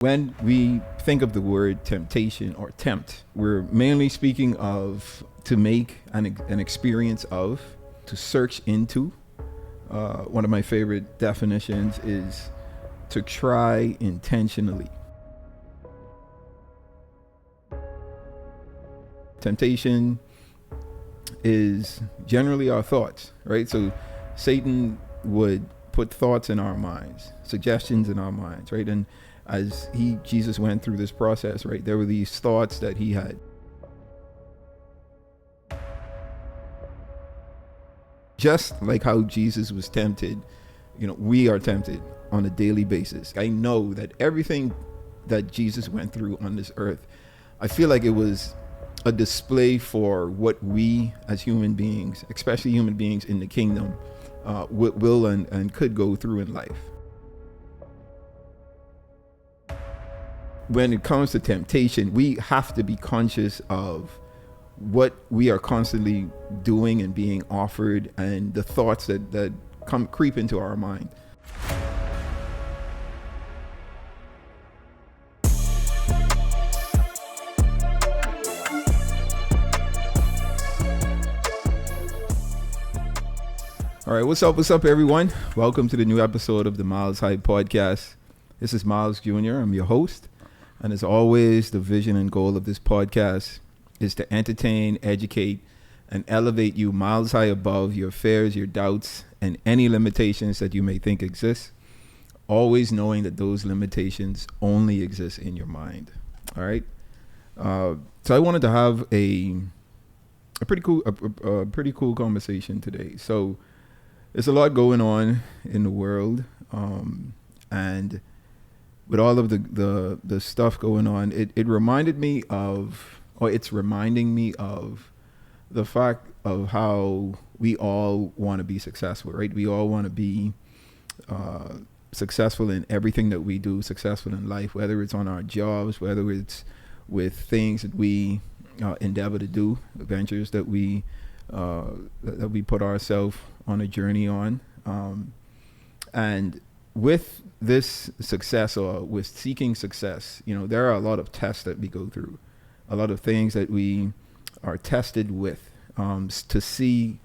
When we think of the word temptation or tempt, we're mainly speaking of to make an experience of, to search into. One of my favorite definitions is to try intentionally. Temptation is generally our thoughts, right? So Satan would put thoughts in our minds, suggestions in our minds, right? And as Jesus went through this process, right, there were these thoughts that he had. Just like how Jesus was tempted, we are tempted on a daily basis. I know that everything that Jesus went through on this earth, I feel like it was a display for what we as human beings, especially human beings in the kingdom, will and could go through in life. When it comes to temptation, we have to be conscious of what we are constantly doing and being offered, and the thoughts that creep into our mind. All right, what's up, everyone? Welcome to the new episode of the Myles Hype Podcast. This is Myles Jr. I'm your host. And as always, the vision and goal of this podcast is to entertain, educate, and elevate you miles high above your fears, your doubts, and any limitations that you may think exist. Always knowing that those limitations only exist in your mind. All right. So I wanted to have a pretty cool conversation today. So there's a lot going on in the world, and with all of the stuff going on, it's reminding me of the fact of how we all want to be successful, right? We all want to be successful in everything that we do, successful in life, whether it's on our jobs, whether it's with things that we endeavor to do, ventures that we put ourselves on a journey on, and with this success, or with seeking success, there are a lot of tests that we go through, a lot of things that we are tested with, to see,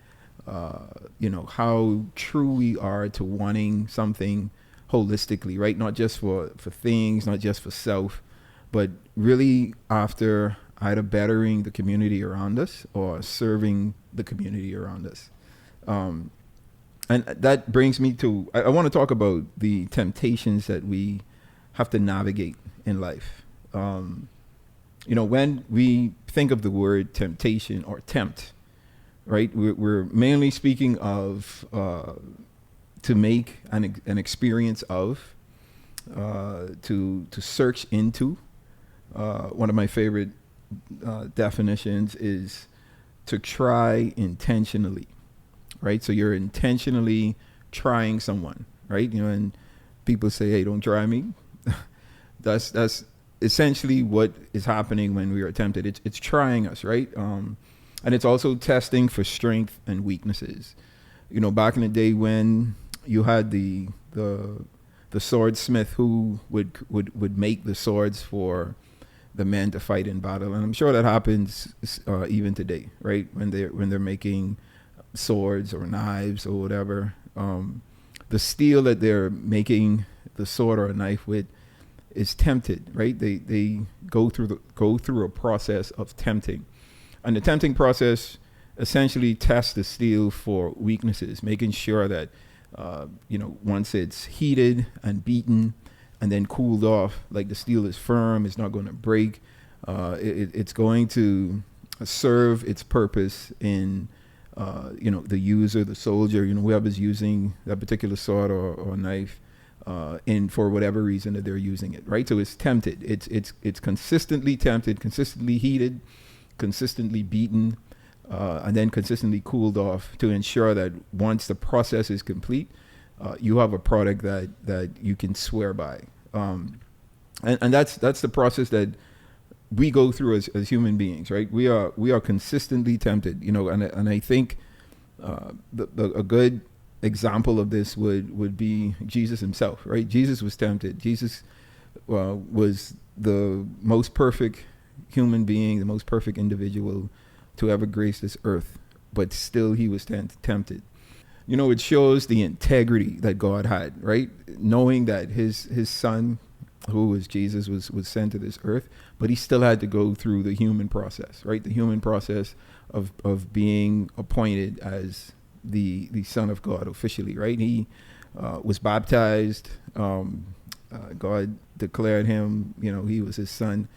how true we are to wanting something holistically, right? Not just for things, not just for self, but really after either bettering the community around us or serving the community around us. And that brings me to, I want to talk about the temptations that we have to navigate in life. When we think of the word temptation or tempt, right, we're mainly speaking of to make an experience of, to search into. One of my favorite definitions is to try intentionally. Right, so you're intentionally trying someone, right? And people say, "Hey, don't try me." That's essentially what is happening when we are tempted. It's trying us, right? And it's also testing for strength and weaknesses. Back in the day when you had the swordsmith who would make the swords for the men to fight in battle, and I'm sure that happens even today, right? When they're making swords or knives or whatever, the steel that they're making the sword or a knife with is tempted, right? They go through a process of tempting, and the tempting process essentially tests the steel for weaknesses, making sure that once it's heated and beaten and then cooled off, like the steel is firm, it's not going to break, it's going to serve its purpose in the user, the soldier, whoever's using that particular sword or knife, in for whatever reason that they're using it, right? So it's tempted. It's consistently tempted, consistently heated, consistently beaten, and then consistently cooled off to ensure that once the process is complete, you have a product that you can swear by. And that's the process that we go through as human beings, right? We are consistently tempted, and I think a good example of this would be Jesus himself, right? Jesus was tempted. Jesus was the most perfect human being, the most perfect individual to ever grace this earth, but still he was tempted. You know, it shows the integrity that God had, right? Knowing that his son, who was Jesus, was sent to this earth, but he still had to go through the human process, right? The human process of being appointed as the Son of God officially, right? He was baptized. God declared him, you know, he was his son.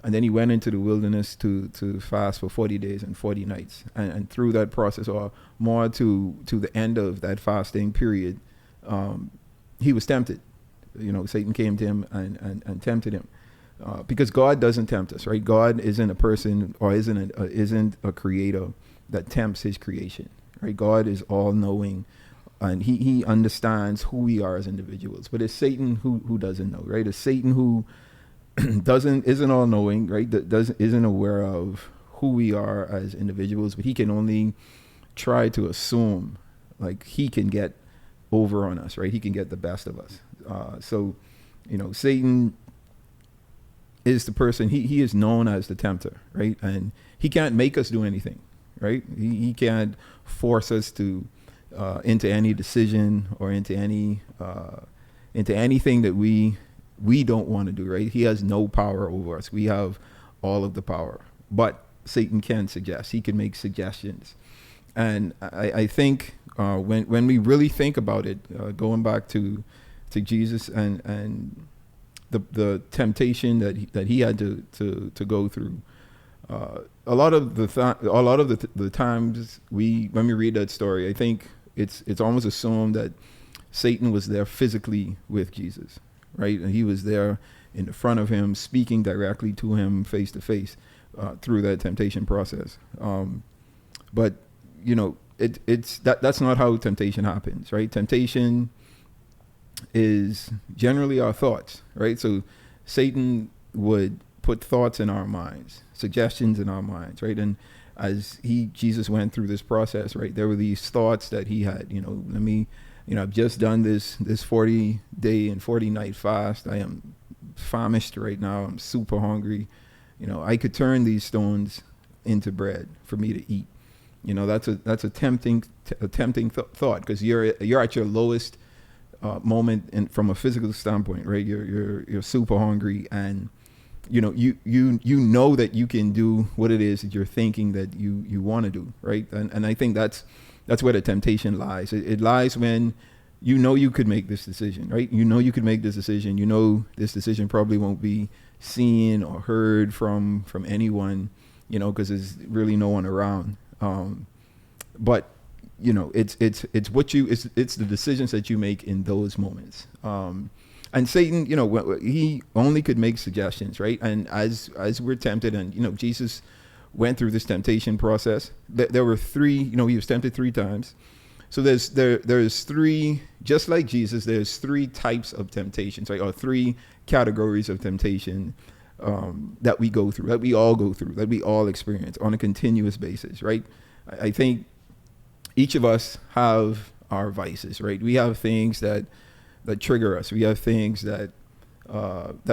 And then he went into the wilderness to fast for 40 days and 40 nights. And through that process, or more to the end of that fasting period, he was tempted. You know, Satan came to him and tempted him. Because God doesn't tempt us, right? God isn't a person, or isn't a creator that tempts his creation, right? God is all-knowing, and he understands who we are as individuals. But it's Satan who doesn't know, right? It's Satan who isn't all-knowing, right? That isn't aware of who we are as individuals, but he can only try to assume, like, he can get over on us, right? He can get the best of us. So, you know, Satan is the person, he is known as the tempter, right? And he can't make us do anything, right? He can't force us to into any decision or into anything that we don't want to do, right? He has no power over us. We have all of the power. But Satan can suggest. He can make suggestions. And I think when we really think about it, going back to Jesus and the temptation that he had to go through, a lot of the times when we read that story, I think it's almost assumed that Satan was there physically with Jesus, right? And he was there in the front of him, speaking directly to him face to face through that temptation process. But you know, that's not how temptation happens, right? Temptation is generally our thoughts, right? So Satan would put thoughts in our minds, suggestions in our minds, right? And as Jesus went through this process, right, there were these thoughts that he had, I've just done this 40-day and 40-night fast. I am famished right now. I'm super hungry. You know, I could turn these stones into bread for me to eat. You know, that's a tempting thought, because you're at your lowest moment from a physical standpoint, right? You're super hungry, and you know that you can do what it is that you're thinking that you want to do, right? And I think that's where the temptation lies. It lies when you could make this decision, right? You could make this decision. This decision probably won't be seen or heard from anyone, because there's really no one around. But it's the decisions that you make in those moments. And Satan, he only could make suggestions, right? And as we're tempted, and Jesus went through this temptation process. There were three. He was tempted 3 times. So there's 3, just like Jesus. There's 3 types of temptations, right? Or 3 categories of temptation that we go through, that we all go through, that we all experience on a continuous basis, right? I think each of us have our vices, right? We have things that trigger us. We have things that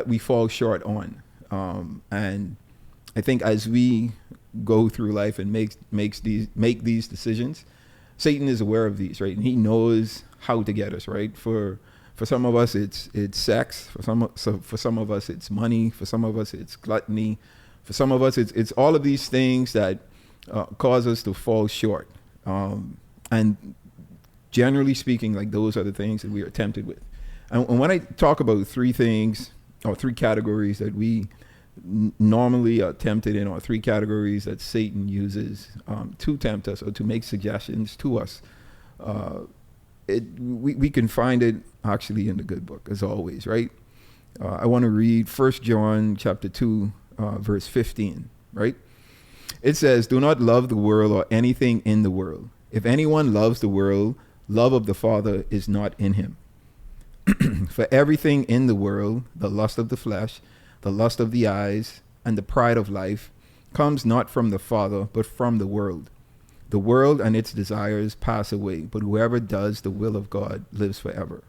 we fall short on. And I think as we go through life and make these decisions, Satan is aware of these, right? And he knows how to get us, right? For some of us, it's sex. For some of us, it's money. For some of us, it's gluttony. For some of us, it's all of these things that cause us to fall short. And generally speaking, like, those are the things that we are tempted with. And when I talk about 3 things or 3 categories that we normally are tempted in, or 3 categories that Satan uses to tempt us or to make suggestions to us, we can find it actually in the good book, as always, right? I want to read 1 John chapter 2, verse 15, right? It says, "Do not love the world or anything in the world. If anyone loves the world, love of the Father is not in him. For everything in the world, the lust of the flesh, the lust of the eyes, and the pride of life, comes not from the Father, but from the world. The world and its desires pass away, but whoever does the will of God lives forever."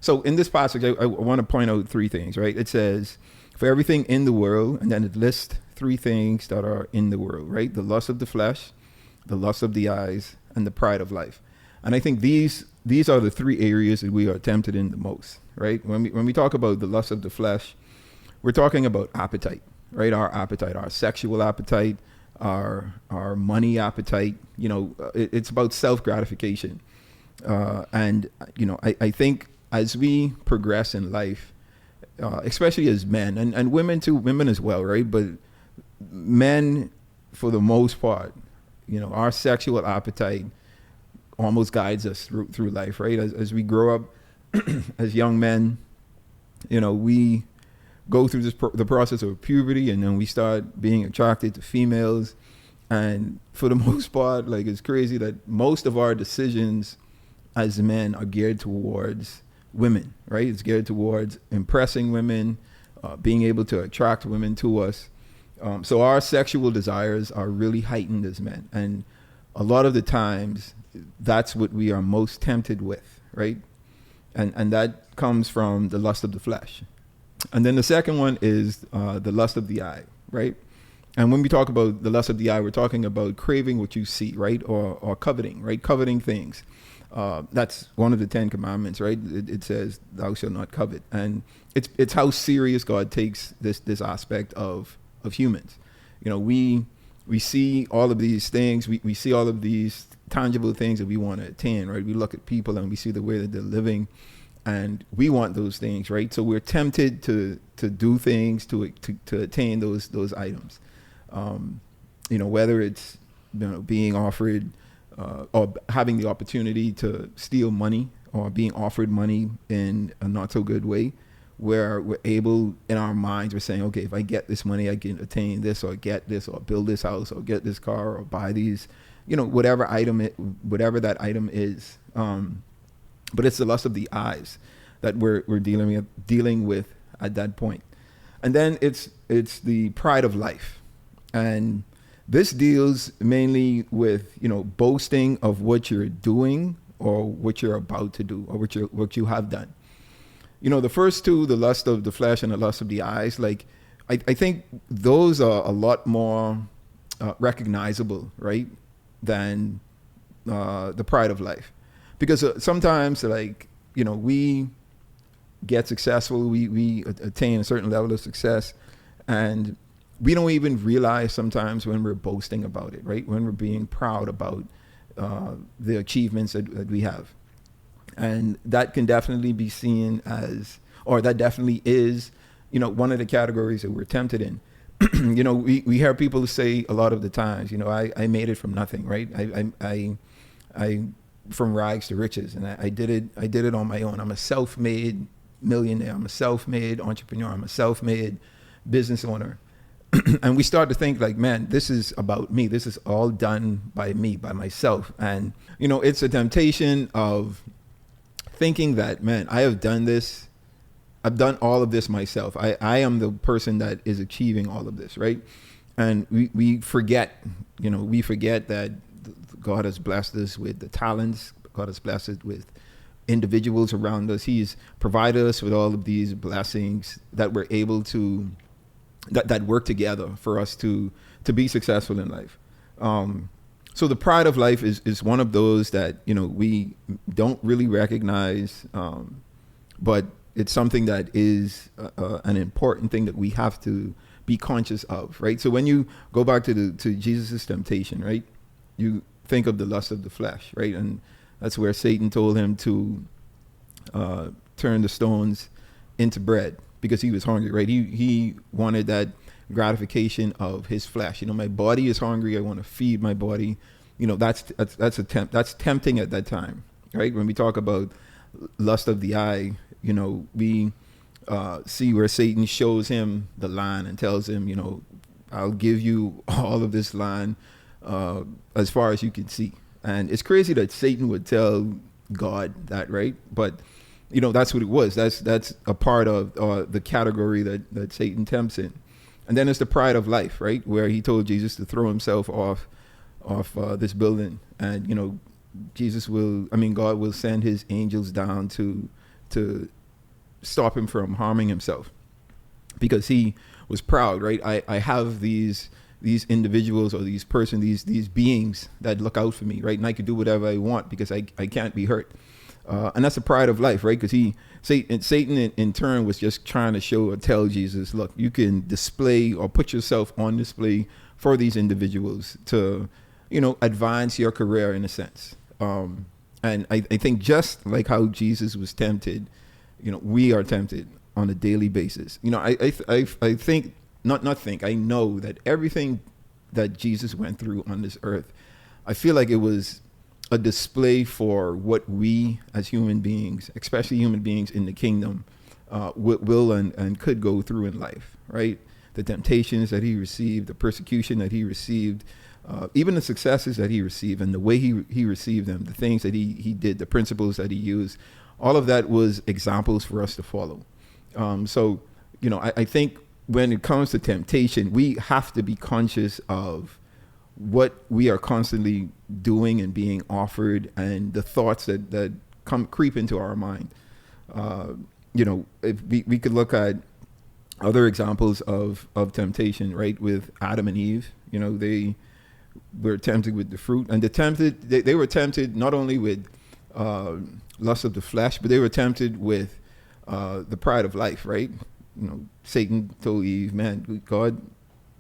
So in this passage, I want to point out three things, right? It says, for everything in the world, and then it lists three things that are in the world, right? The lust of the flesh, the lust of the eyes, and the pride of life. And I think these are the three areas that we are tempted in the most, right? When we talk about the lust of the flesh, we're talking about appetite, right? Our appetite, our sexual appetite, our money appetite. It's about self-gratification. And I think as we progress in life, especially as men and women too, women as well, right? But men, for the most part, our sexual appetite almost guides us through life, right? As we grow up as young men, we go through the process of puberty, and then we start being attracted to females. And for the most part, like, it's crazy that most of our decisions as men are geared towards women, right? It's geared towards impressing women, being able to attract women to us. So our sexual desires are really heightened as men. And a lot of the times, that's what we are most tempted with, right? And that comes from the lust of the flesh. And then the second one is the lust of the eye, right? And when we talk about the lust of the eye, we're talking about craving what you see, right? Or coveting, right? Coveting things. That's one of the 10 commandments, right? It says, thou shalt not covet. And it's how serious God takes this aspect of humans. We see all of these things. We see all of these tangible things that we want to attain, right? We look at people and we see the way that they're living, and we want those things, right? So we're tempted to do things to attain those items. Whether it's being offered or having the opportunity to steal money, or being offered money in a not so good way, where we're able, in our minds, we're saying, okay, if I get this money, I can attain this, or get this, or build this house, or get this car, or buy these, whatever that item is. But it's the lust of the eyes that we're dealing with at that point. And then it's the pride of life. And this deals mainly with, boasting of what you're doing, or what you're about to do, or what you have done. The first two, the lust of the flesh and the lust of the eyes, like, I think those are a lot more recognizable, right, than the pride of life. Because sometimes, like, we get successful, we attain a certain level of success, and we don't even realize sometimes when we're boasting about it, right? When we're being proud about the achievements that we have. And that can definitely be seen as, or that definitely is, one of the categories that we're tempted in. We hear people say a lot of the times, I made it from nothing, right? I from rags to riches, and I did it on my own. I'm a self-made millionaire. I'm a self-made entrepreneur. I'm a self-made business owner. And we start to think like, man, this is about me. This is all done by me, by myself. And, it's a temptation of thinking that, man, I have done this. I've done all of this myself. I am the person that is achieving all of this, right? And we forget that God has blessed us with the talents. God has blessed us with individuals around us. He's provided us with all of these blessings that we're able to, that work together for us to be successful in life. So the pride of life is one of those that, we don't really recognize, but it's something that is an important thing that we have to be conscious of, right? So when you go back to Jesus' temptation, right, you think of the lust of the flesh, right? And that's where Satan told him to turn the stones into bread because he was hungry, right? He wanted that gratification of his flesh. My body is hungry. I want to feed my body. That's tempting at that time, right? When we talk about lust of the eye, we see where Satan shows him the land and tells him, I'll give you all of this land as far as you can see. And it's crazy that Satan would tell God that, right? But that's what it was. That's a part of the category that Satan tempts in. And then it's the pride of life, right? Where he told Jesus to throw himself off this building, and God will send his angels down to to stop him from harming himself, because he was proud, right? I have these individuals, or these beings that look out for me, right? And I can do whatever I want because I can't be hurt. And that's the pride of life, right? Because Satan in turn was just trying to show or tell Jesus, look, you can display or put yourself on display for these individuals to, advance your career in a sense. And I think just like how Jesus was tempted, we are tempted on a daily basis. I think, I know that everything that Jesus went through on this earth, I feel like it was a display for what we as human beings, especially human beings in the kingdom, will and could go through in life, right? The temptations that he received, the persecution that he received, even the successes that he received, and the way he received them, the things that he did, the principles that he used, all of that was examples for us to follow. So, I think when it comes to temptation, we have to be conscious of what we are constantly doing and being offered, and the thoughts that creep into our mind. If we could look at other examples of temptation, right? With Adam and Eve, they were tempted with the fruit, and they were tempted not only with lust of the flesh, but they were tempted with the pride of life, right? Satan told Eve, man, God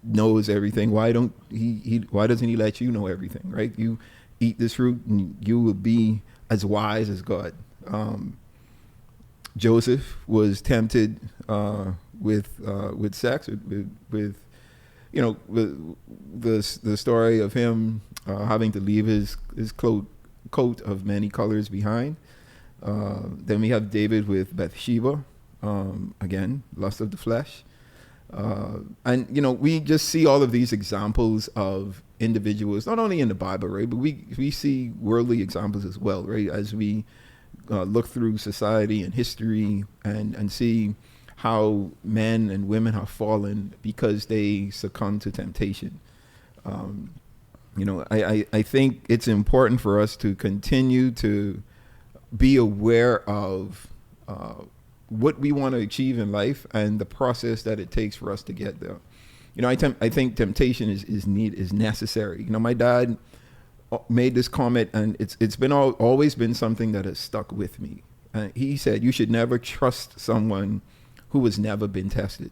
knows everything. Why doesn't he let you know everything, right? You eat this fruit and you will be as wise as God. Joseph was tempted with sex, with the story of him having to leave his coat of many colors behind. Then we have David with Bathsheba, again, lust of the flesh. And we just see all of these examples of individuals, not only in the Bible, right, but we see worldly examples as well, right, as we look through society and history and see how men and women have fallen because they succumb to temptation. I think it's important for us to continue to be aware of what we want to achieve in life and the process that it takes for us to get there. I think temptation is necessary. My dad made this comment, and it's been always been something that has stuck with me. He said, you should never trust someone who has never been tested.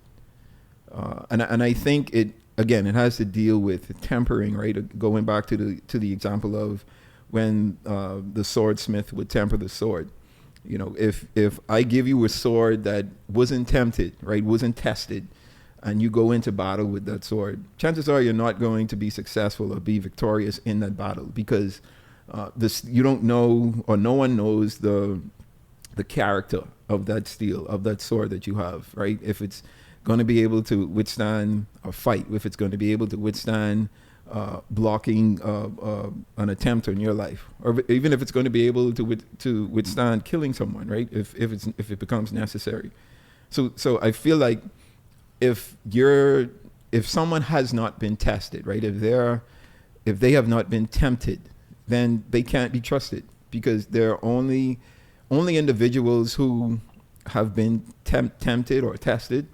And I think it has to deal with tempering, right? Going back to the example of when the swordsmith would temper the sword. If I give you a sword that wasn't tempted, right, wasn't tested, and you go into battle with that sword, chances are you're not going to be successful or be victorious in that battle, because you don't know, or no one knows the character of that steel, of that sword that you have, right? If it's going to be able to withstand a fight, if it's going to be able to withstand blocking an attempt on your life, or even if it's going to be able to withstand killing someone, right? If it becomes necessary. So I feel like if someone has not been tested, right? If they have not been tempted, then they can't be trusted, because they're only individuals who have been tempted or tested,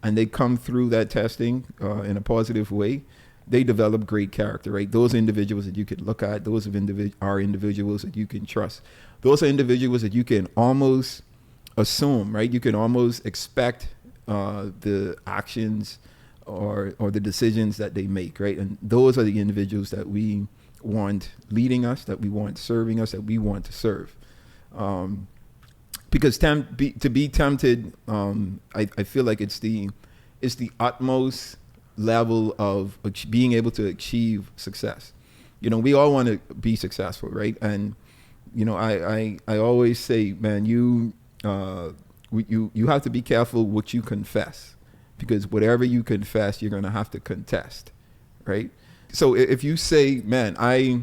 and they come through that testing in a positive way. They develop great character, right? Those individuals that you could look at, those are individuals that you can trust. Those are individuals that you can almost assume, right? You can almost expect the actions or the decisions that they make, right? And those are the individuals that we want leading us, that we want serving us, that we want to serve. Because to be tempted, I feel like it's the utmost level of being able to achieve success. We all want to be successful, right? And I always say, man, you have to be careful what you confess, because whatever you confess, you're going to have to contest, right? So if you say, man, I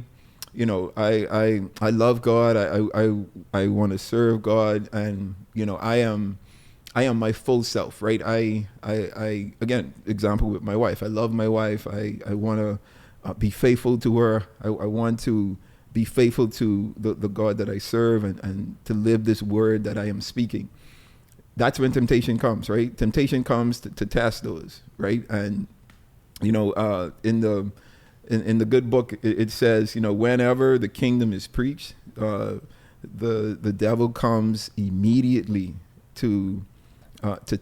love God, I want to serve God, and I am my full self, right? I again, example with my wife. I love my wife. I want to be faithful to her. I want to be faithful to the God that I serve, and to live this word that I am speaking. That's when temptation comes, right? Temptation comes to test those, right? And in the good book, it says, whenever the kingdom is preached, the devil comes immediately to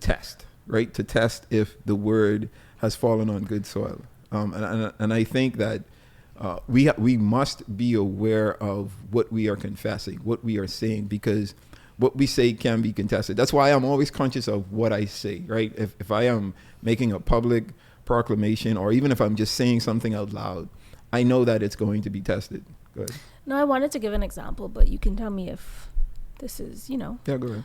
test, right? To test if the word has fallen on good soil. And I think that we must be aware of what we are confessing, what we are saying, because what we say can be contested. That's why I'm always conscious of what I say, right? If I am making a public proclamation, or even if I'm just saying something out loud, I know that it's going to be tested. Go ahead. No, I wanted to give an example, but you can tell me if this is, Yeah, go ahead.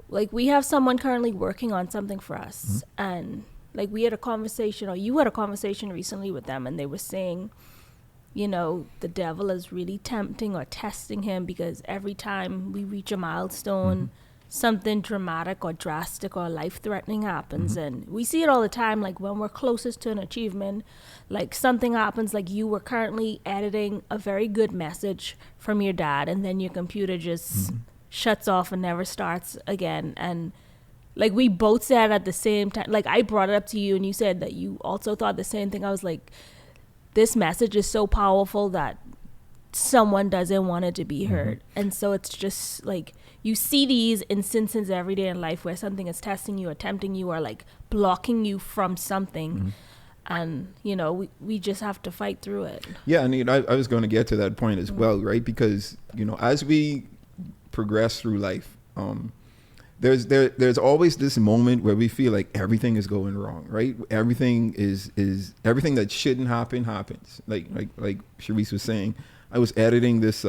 Like, we have someone currently working on something for us, and like, we had a conversation, or you had a conversation recently with them, and they were saying, the devil is really tempting or testing him, because every time we reach a milestone, something dramatic or drastic or life-threatening happens. And we see it all the time, like when we're closest to an achievement, like something happens, like you were currently editing a very good message from your dad, and then your computer just shuts off and never starts again. And like, we both said at the same time, like, I brought it up to you and you said that you also thought the same thing. I was like, this message is so powerful that someone doesn't want it to be heard. And so it's just like, you see these instances every day in life where something is testing you or tempting you or like blocking you from something. And we just have to fight through it. Yeah, and I was going to get to that point as well, right? Because as we progress through life, there's always this moment where we feel like everything is going wrong, right? Everything is everything that shouldn't happen happens. Like Sharice was saying, I was editing this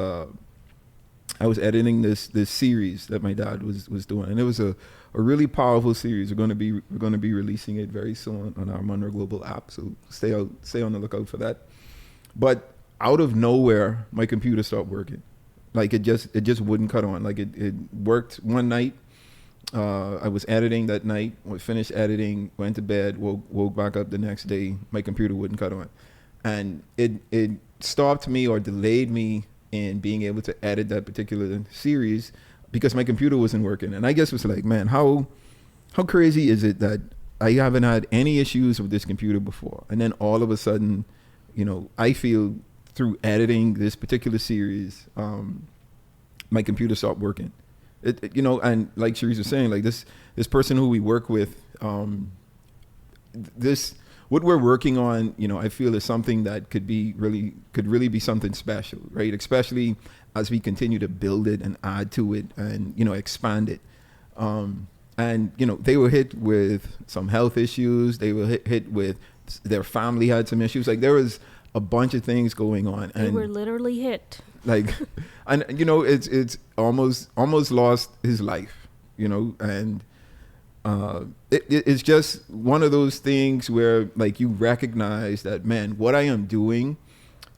series that my dad was doing, and it was a really powerful series. We're going to be releasing it very soon on our Munroe Global app, so stay on the lookout for that. But out of nowhere, my computer stopped working. Like, it just wouldn't cut on. Like, it worked one night. I was editing that night. We finished editing, went to bed, woke back up the next day. My computer wouldn't cut on, and it stopped me or delayed me in being able to edit that particular series because my computer wasn't working. And I guess it was like, man, how crazy is it that I haven't had any issues with this computer before, and then all of a sudden, I feel through editing this particular series, my computer stopped working. And like Sharice was saying, like this person who we work with, what we're working on, I feel is something that could really be something special, right? Especially as we continue to build it and add to it and, expand it. And they were hit with some health issues. They were hit with, their family had some issues. Like, there was a bunch of things going on. They were literally hit. Like, and it's almost lost his life, and it's just one of those things where, like, you recognize that, man, what I am doing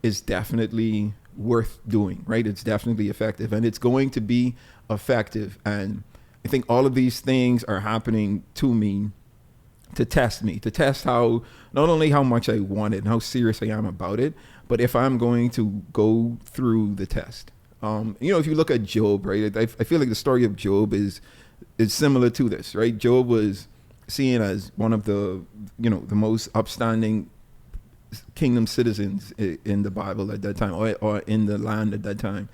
is definitely worth doing, right? It's definitely effective, and it's going to be effective. And I think all of these things are happening to me to test how, not only how much I want it and how serious I am about it, but if I'm going to go through the test. If you look at Job, right, I feel like the story of Job is similar to this, right? Job was seen as one of the most upstanding kingdom citizens in the Bible at that time, or in the land at that time.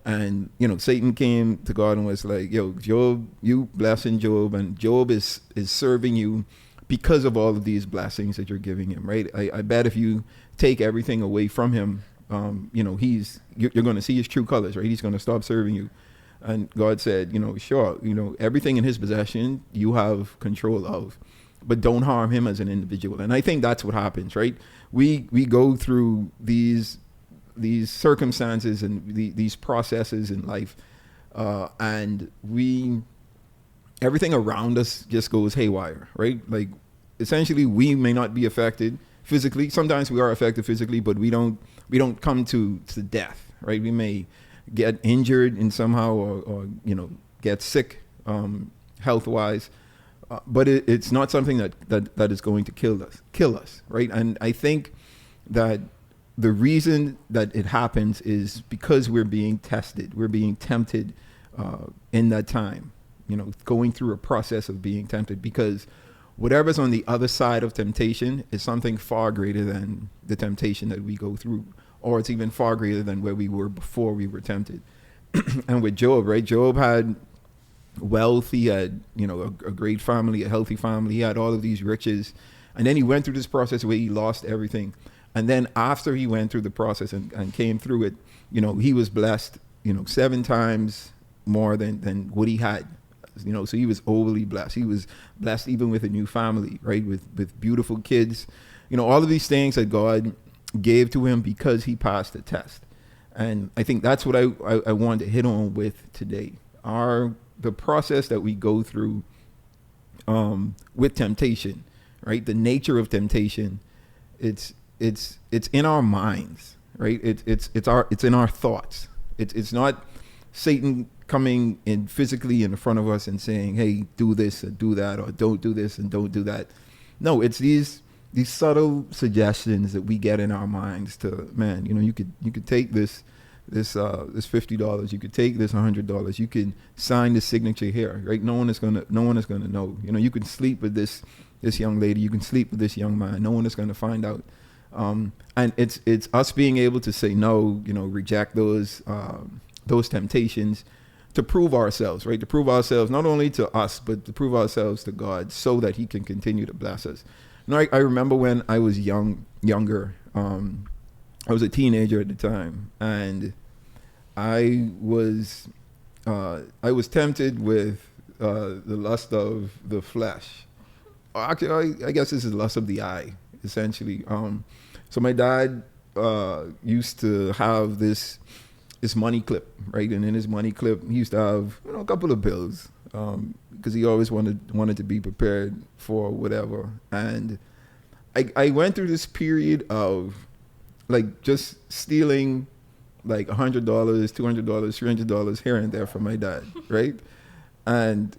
And, Satan came to God and was like, yo, Job, you blessing Job, and Job is serving you because of all of these blessings that you're giving him, right? I bet if you take everything away from him, you're going to see his true colors, right? He's going to stop serving you. And God said, sure, everything in his possession you have control of, but don't harm him as an individual. And I think that's what happens, right? We go through these circumstances and these processes in life, and everything around us just goes haywire, right? Like, essentially, we may not be affected physically. Sometimes we are affected physically, but we don't come to death, right? We may get injured in somehow, or get sick health-wise, but it's not something that is going to kill us, right? And I think that the reason that it happens is because we're being tested. We're being tempted in that time, going through a process of being tempted, because whatever's on the other side of temptation is something far greater than the temptation that we go through, or it's even far greater than where we were before we were tempted. And with Job, right? Job had wealth. He had, a great family, a healthy family. He had all of these riches. And then he went through this process where he lost everything. And then after he went through the process and came through it, he was blessed, 7 times more than what he had. So he was overly blessed. He was blessed even with a new family, right? With beautiful kids, all of these things that God gave to him because he passed the test. And I think that's what I wanted to hit on with today. The process that we go through with temptation, right? The nature of temptation, it's in our minds, right? It's in our thoughts. It's not Satan coming in physically in front of us and saying, hey, do this and do that, or don't do this and don't do that. No, it's these subtle suggestions that we get in our minds to, man, you could take this $50, you could take this $100, you could sign the signature here, right? No one is gonna know. You can sleep with this young lady, you can sleep with this young man, no one is gonna find out. And it's us being able to say no, reject those temptations, to prove ourselves, right? To prove ourselves not only to us, but to prove ourselves to God, so that he can continue to bless us. I remember when I was younger, I was a teenager at the time, and I was tempted with the lust of the flesh. Actually, I guess this is lust of the eye, essentially. So my dad used to have this money clip, right? And in his money clip, he used to have a couple of bills, because he always wanted to be prepared for whatever. And I went through this period of like just stealing like $100, $200, $300 here and there from my dad, right? And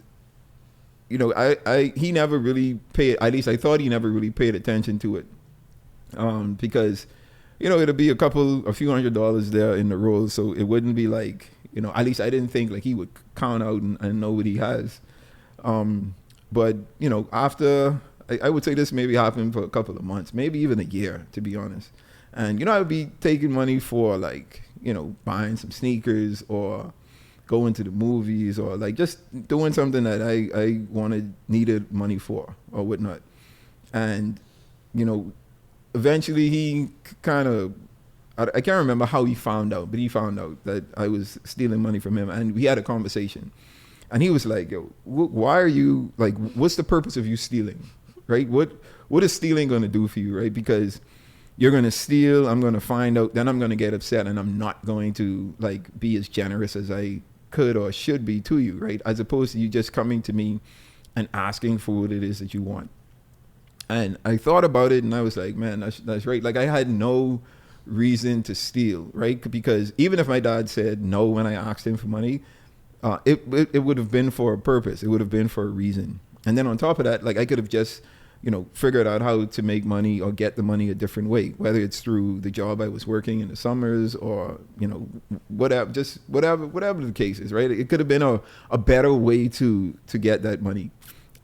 he never really paid, at least I thought he never really paid attention to it, because it'll be a few $100s there in the roll, so it wouldn't be like, at least I didn't think like he would count out and know what he has. But after, I would say this maybe happened for a couple of months, maybe even a year, to be honest. And I would be taking money for like, buying some sneakers, or going to the movies, or like just doing something that I needed money for, or whatnot. And eventually he kind of, I can't remember how he found out, but he found out that I was stealing money from him, and we had a conversation. And he was like, yo, why are you, like, what's the purpose of you stealing, right? What is stealing going to do for you, right? Because you're going to steal, I'm going to find out, then I'm going to get upset, and I'm not going to like be as generous as I could or should be to you, right? As opposed to you just coming to me and asking for what it is that you want. And I thought about it, and I was like, man, that's right. Like, I had no reason to steal, right? Because even if my dad said no when I asked him for money, it would have been for a purpose. It would have been for a reason. And then on top of that, like, I could have just, figured out how to make money or get the money a different way, whether it's through the job I was working in the summers, or, whatever the case is, right? It could have been a better way to get that money.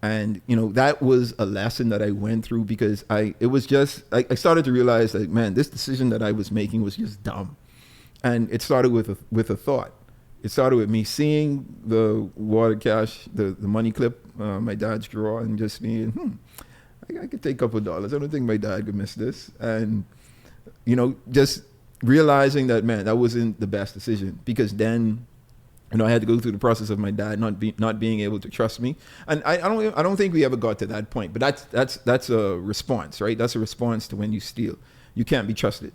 And, that was a lesson that I went through, because I started to realize that, man, this decision that I was making was just dumb. And it started with a thought. It started with me seeing the water cash, the money clip, my dad's drawer, and just being, I could take a couple of dollars. I don't think my dad could miss this. And, just realizing that, man, that wasn't the best decision, because then, I had to go through the process of my dad not being able to trust me. And I don't think we ever got to that point, but that's a response, right? That's a response to when you steal. You can't be trusted,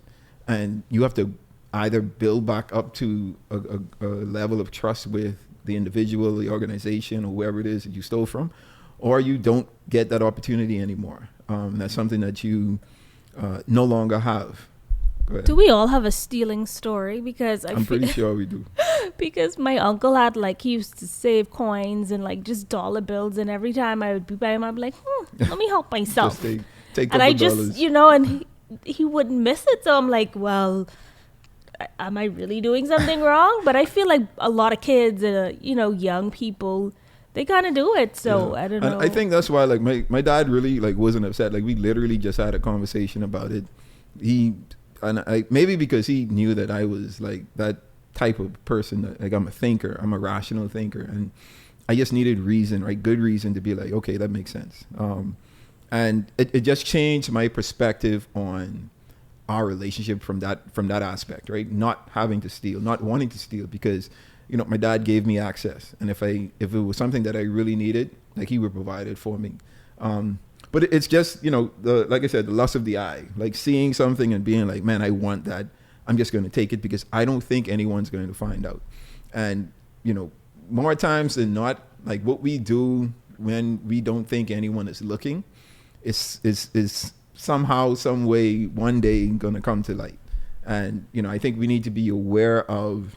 and you have to either build back up to a level of trust with the individual, the organization, or whoever it is that you stole from, or you don't get that opportunity anymore. That's something that you no longer have. Do we all have a stealing story? Because I'm pretty sure we do. Because my uncle had, like, he used to save coins and like just dollar bills, and every time I would be by him, I'd be like, let me help myself. Just take and I just, dollars. and he wouldn't miss it. So I'm like, well, am I really doing something wrong? But I feel like a lot of kids, young people, they kind of do it. So I don't know. And I think that's why, like, my dad really, like, wasn't upset. Like, we literally just had a conversation about it. Maybe because he knew that I was like that type of person, that, like, I'm a thinker, I'm a rational thinker, and I just needed reason, right? Good reason to be like, okay, that makes sense. And it just changed my perspective on our relationship from that aspect, right? Not having to steal, not wanting to steal, because my dad gave me access, and if it was something that I really needed, like, he would provide it for me. But it's just like I said, the lust of the eye, like seeing something and being like, man, I want that. I'm just going to take it because I don't think anyone's going to find out. And more times than not, like, what we do when we don't think anyone is looking is somehow, some way, one day going to come to light. And I think we need to be aware of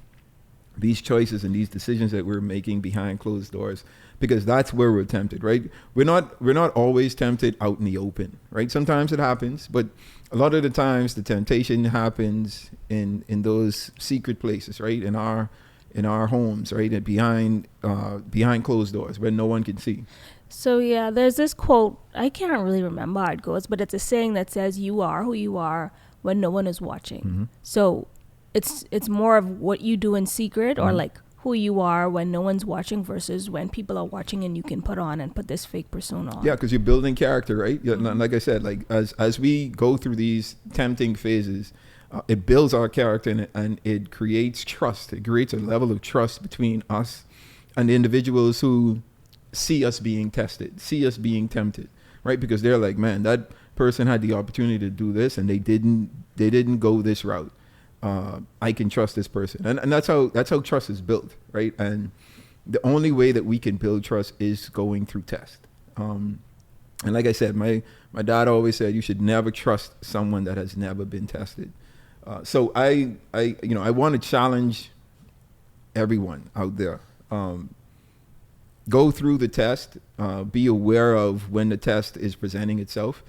these choices and these decisions that we're making behind closed doors, because that's where we're tempted, right? We're not always tempted out in the open, right? Sometimes it happens, but a lot of the times the temptation happens in those secret places, right? In our homes, right? And behind closed doors where no one can see. So yeah, there's this quote, I can't really remember how it goes, but it's a saying that says, you are who you are when no one is watching. Mm-hmm. So it's more of what you do in secret, or like who you are when no one's watching versus when people are watching and you can put this fake persona on. Yeah, because you're building character, right? Mm-hmm. Like I said, like as we go through these tempting phases, it builds our character, and it creates trust. It creates a level of trust between us and the individuals who see us being tested, see us being tempted, right? Because they're like, man, that person had the opportunity to do this and they didn't go this route. I can trust this person. And that's how trust is built, right? And the only way that we can build trust is going through test. And like I said, my dad always said, you should never trust someone that has never been tested. So I want to challenge everyone out there. Go through the test. Be aware of when the test is presenting itself.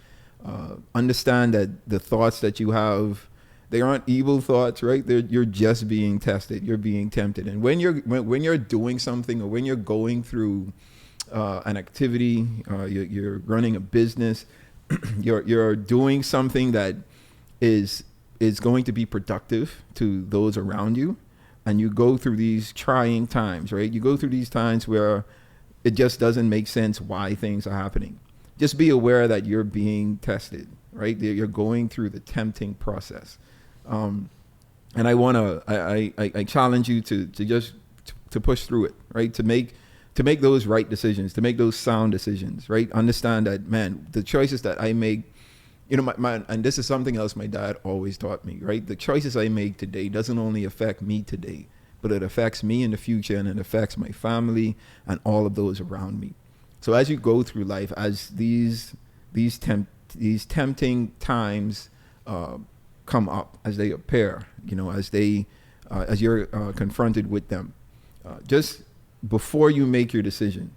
Understand that the thoughts that you have, they aren't evil thoughts, right? You're just being tested. You're being tempted. And when you're doing something, or when you're going through an activity, you're running a business, you're doing something that is going to be productive to those around you, and you go through these trying times, right? You go through these times where it just doesn't make sense why things are happening. Just be aware that you're being tested, right? You're going through the tempting process. And I challenge you to just to push through it, right? To make those right decisions, to make those sound decisions, right? Understand that, man, the choices that I make, and this is something else my dad always taught me, right? The choices I make today doesn't only affect me today, but it affects me in the future, and it affects my family and all of those around me. So as you go through life, as these tempting times come up, as they appear, as you're confronted with them, just before you make your decision,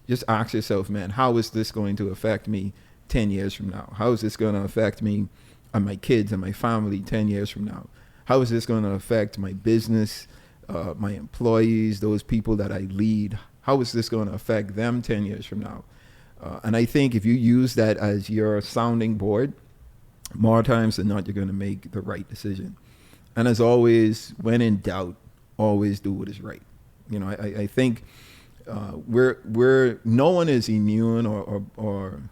just ask yourself, man, how is this going to affect me 10 years from now? How is this going to affect me and my kids and my family 10 years from now? How is this going to affect my business, my employees, those people that I lead? How is this going to affect them 10 years from now? And I think if you use that as your sounding board, more times than not, you're going to make the right decision. And as always, when in doubt, always do what is right. I think we're no one is immune or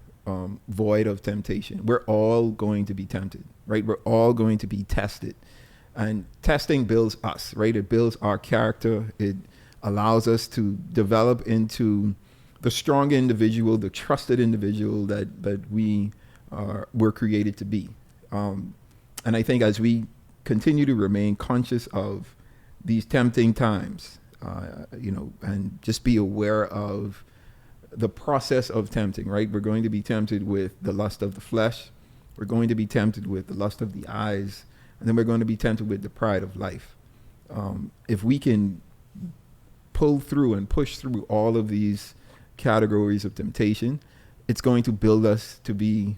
void of temptation. We're all going to be tempted, right? We're all going to be tested. And testing builds us, right? It builds our character. It allows us to develop into the strong individual, the trusted individual that we're created to be. And I think as we continue to remain conscious of these tempting times, and just be aware of the process of tempting, right? We're going to be tempted with the lust of the flesh. We're going to be tempted with the lust of the eyes. And then we're going to be tempted with the pride of life. If we can pull through and push through all of these categories of temptation, it's going to build us to be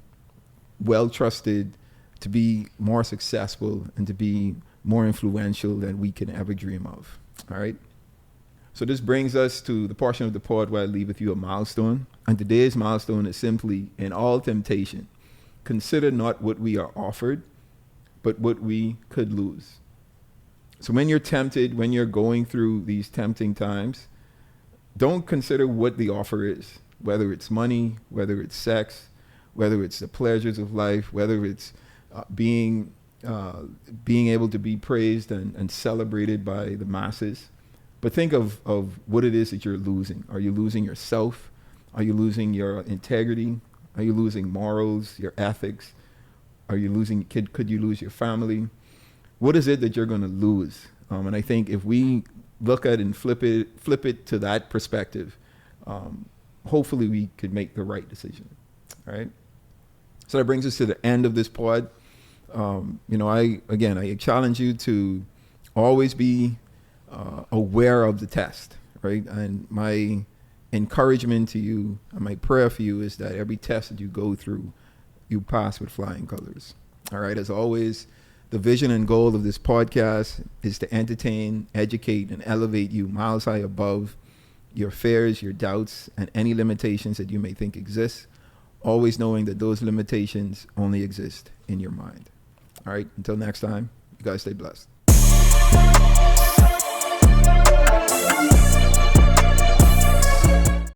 well-trusted, to be more successful and to be more influential than we can ever dream of. All right. So this brings us to the portion of the pod where I leave with you a milestone. And today's milestone is simply, in all temptation, consider not what we are offered, but what we could lose. So when you're tempted, when you're going through these tempting times, don't consider what the offer is, whether it's money, whether it's sex, whether it's the pleasures of life, whether it's being able to be praised and celebrated by the masses. But think of what it is that you're losing. Are you losing yourself? Are you losing your integrity? Are you losing morals, your ethics? Are you losing, could you lose your family? What is it that you're going to lose? And I think if we look at and flip it to that perspective, hopefully we could make the right decision. All right. So that brings us to the end of this pod. I challenge you to always be aware of the test, right? And my encouragement to you and my prayer for you is that every test that you go through, you pass with flying colors. All right. As always, the vision and goal of this podcast is to entertain, educate, and elevate you miles high above your fears, your doubts, and any limitations that you may think exist, always knowing that those limitations only exist in your mind. All right. Until next time, you guys stay blessed.